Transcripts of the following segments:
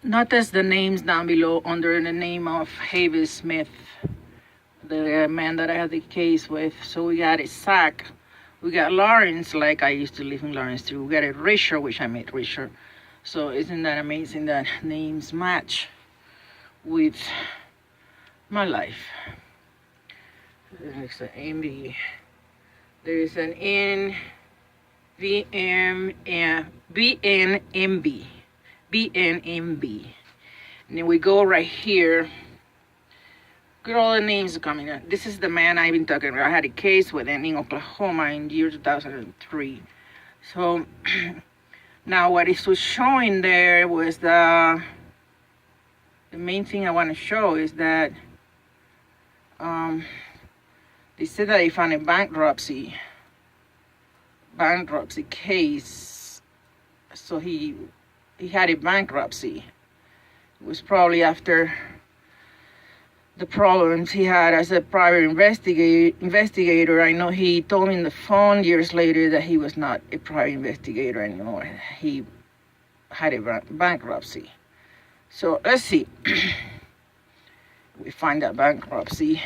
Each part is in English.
Notice the names down below under the name of Havis Smith, the man that I had the case with. So we got a Zach, we got Lawrence, like I used to live in Lawrence too. We got a Richard, which I met Richard. So isn't that amazing that names match with my life? There's an MB. There's an NVM and BNMB. BNMB. And then we go right here. Look at all the names coming up. This is the man I've been talking about. I had a case with him in Oklahoma in the year 2003. So now what it was showing there was the main thing I want to show is that they said that they found a bankruptcy case. So he had a bankruptcy. It was probably after the problems he had as a private investigator. I know he told me on the phone years later that he was not a private investigator anymore. He had a bankruptcy. So let's see. We find that bankruptcy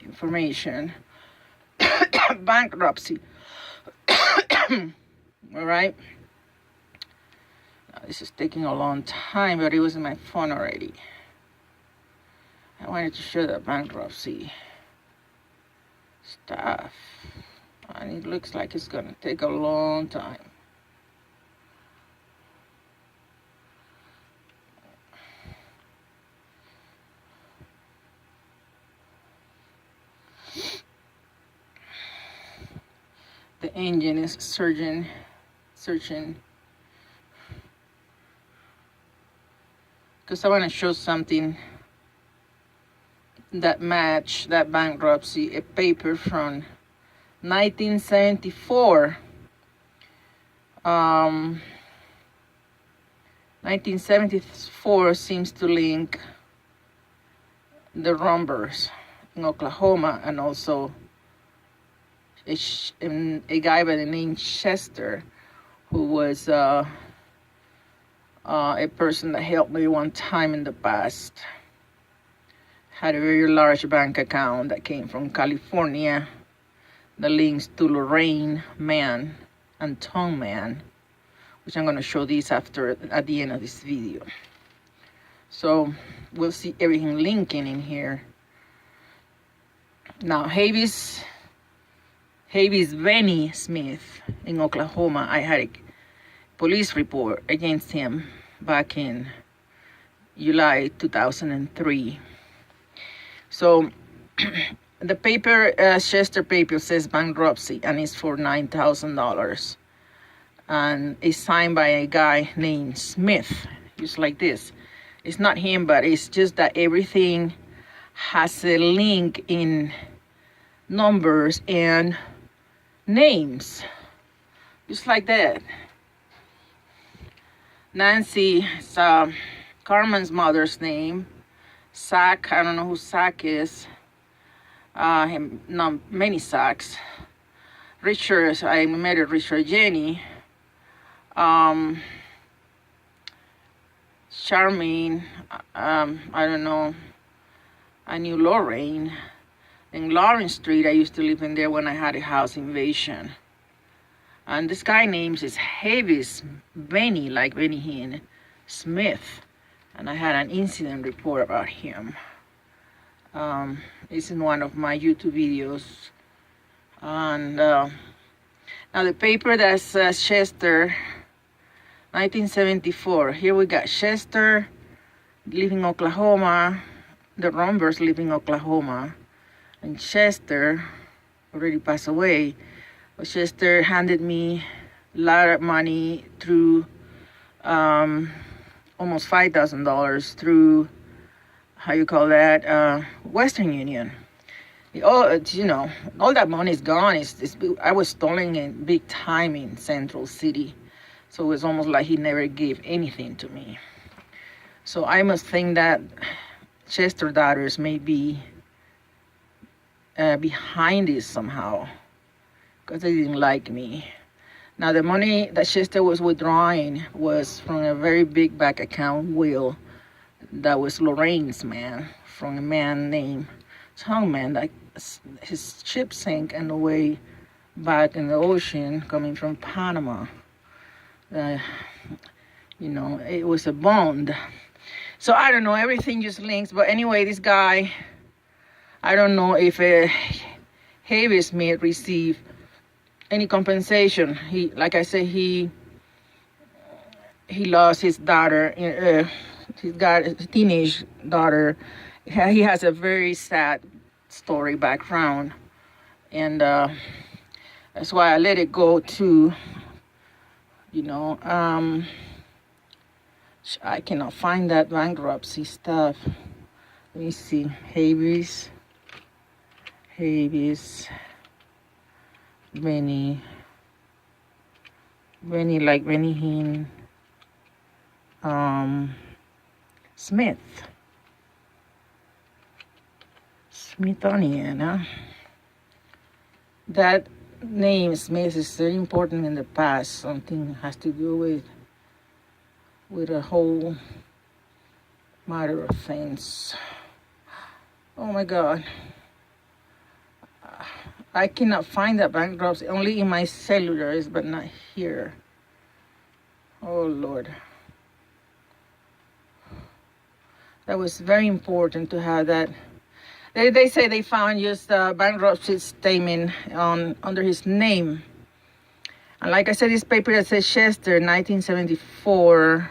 information. Bankruptcy. All right. Now, this is taking a long time, but it was in my phone already. I wanted to show the bankruptcy stuff, and it looks like it's gonna take a long time. The engine is searching, because I want to show something that match that bankruptcy, a paper from 1974. 1974 seems to link the Rombergs in Oklahoma, and also a guy by the name Chester, who was a person that helped me one time in the past. Had a very large bank account that came from California. The links to Lorain man and Tom man, which I'm going to show these at the end of this video. So we'll see everything linking in here. Now Havis Benny Smith in Oklahoma, I had a police report against him back in July 2003. So the paper, Chester paper, says bankruptcy, and it's for $9,000. And it's signed by a guy named Smith, just like this. It's not him, but it's just that everything has a link in numbers and names, just like that. Nancy is Carmen's mother's name. Zach, I don't know who Zach is. Not many Zachs. Richard, I met Richard Jenny. Charmaine, I don't know. I knew Lorain. In Lawrence Street, I used to live in there when I had a house invasion. And this guy names is Havis Benny, like Benny Hinn Smith. And I had an incident report about him. It's in one of my YouTube videos. And now the paper that says Chester, 1974. Here we got Chester living in Oklahoma. The Rombergs live in Oklahoma. And Chester already passed away. But Chester handed me a lot of money through almost $5,000 through, how you call that, Western Union. All that money is gone. I was stolen in big time in Central City. So it was almost like he never gave anything to me. So I must think that Chester daughters may be behind this somehow, because they didn't like me. Now, the money that Chester was withdrawing was from a very big bank account will that was Lorain's, man, from a man named Tom, man. Like, his ship sank on the way back in the ocean coming from Panama. You know, it was a bond. So I don't know, everything just links. But anyway, this guy, I don't know if Harvey Smith received any compensation. He, like I said, he lost his daughter. He's got a teenage daughter. He has a very sad story background, and that's why I let it go to, you know, I cannot find that bankruptcy stuff. Let me see. Harvey's, Benny like Benny Hinn, Smithsonian, huh? That name Smith is very important in the past. Something has to do with a whole matter of things. Oh my God. I cannot find that bankruptcy, only in my cellulars, but not here. Oh Lord. That was very important to have that. They say they found just a bankruptcy statement under his name. And like I said, this paper that says Chester 1974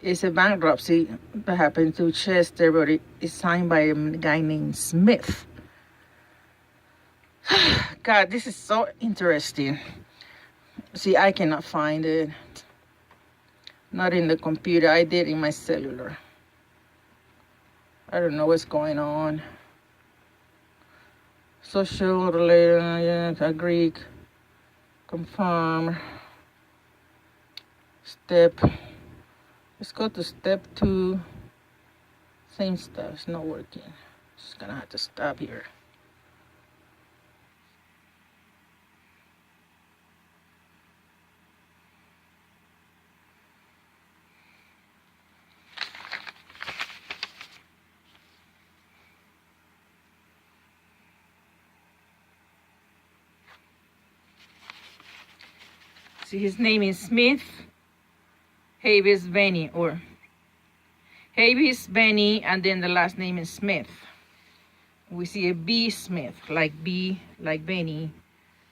is a bankruptcy that happened to Chester, but it is signed by a guy named Smith. God, this is so interesting. See, I cannot find it. Not in the computer. I did in my cellular. I don't know what's going on. Social related, agree, confirm. Step. Let's go to step 2. Same stuff. It's not working. Just gonna have to stop here. See, his name is Smith Havis Benny, or Havis Benny, and then the last name is Smith. We see a B Smith, like B, like Benny,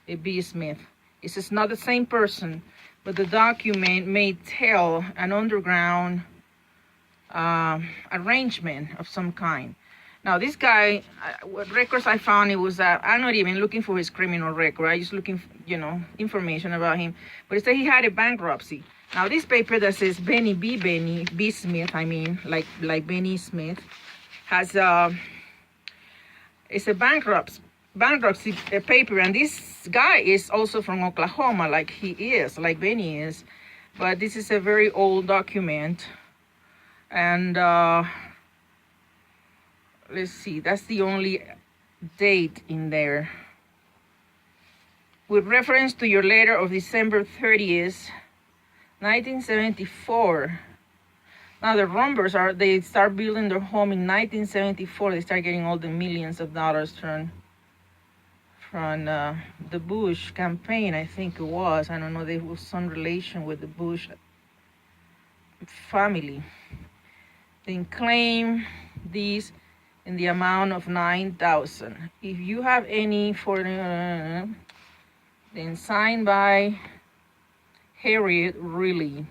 a B Smith. This is not the same person, but the document may tell an underground arrangement of some kind. Now, this guy, what records I found, it was I'm not even looking for his criminal record. I'm just looking for, you know, information about him. But it said he had a bankruptcy. Now, this paper that says Benny B Smith, I mean, like Benny Smith, has it's a bankruptcy paper, and this guy is also from Oklahoma, like he is, like Benny is. But this is a very old document, and let's see, that's the only date in there. With reference to your letter of December 30th, 1974. Now the Rombers they start building their home in 1974. They start getting all the millions of dollars from the Bush campaign, I think it was. I don't know, there was some relation with the Bush family. They claim these in the amount of $9,000. If you have any for then signed by Harriet Riley.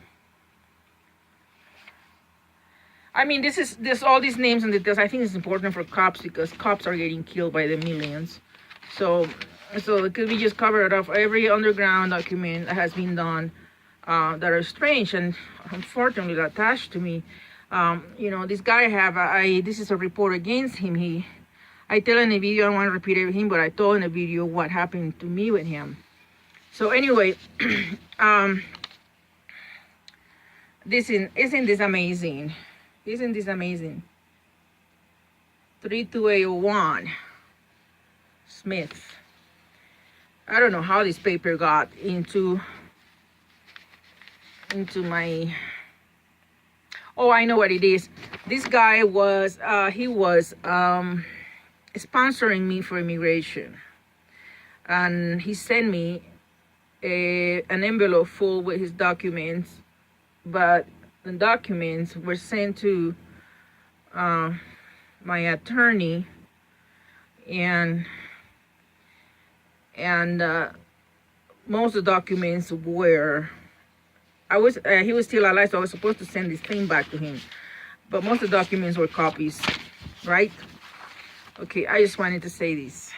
I mean, there's all these names and details. I think it's important for cops because cops are getting killed by the millions. So could we just cover it off every underground document that has been done that are strange and unfortunately attached to me. You know, this guy this is a report against him. I tell in a video, I don't want to repeat everything, but I told in a video what happened to me with him. So anyway, isn't this amazing? Isn't this amazing? 32801 Smith. I don't know how this paper got into my, oh, I know what it is. This guy was he was sponsoring me for immigration, and he sent me an envelope full with his documents, but the documents were sent to my attorney, and most of the documents were, he was still alive, so I was supposed to send this thing back to him, but most of the documents were copies, right? Okay, I just wanted to say this.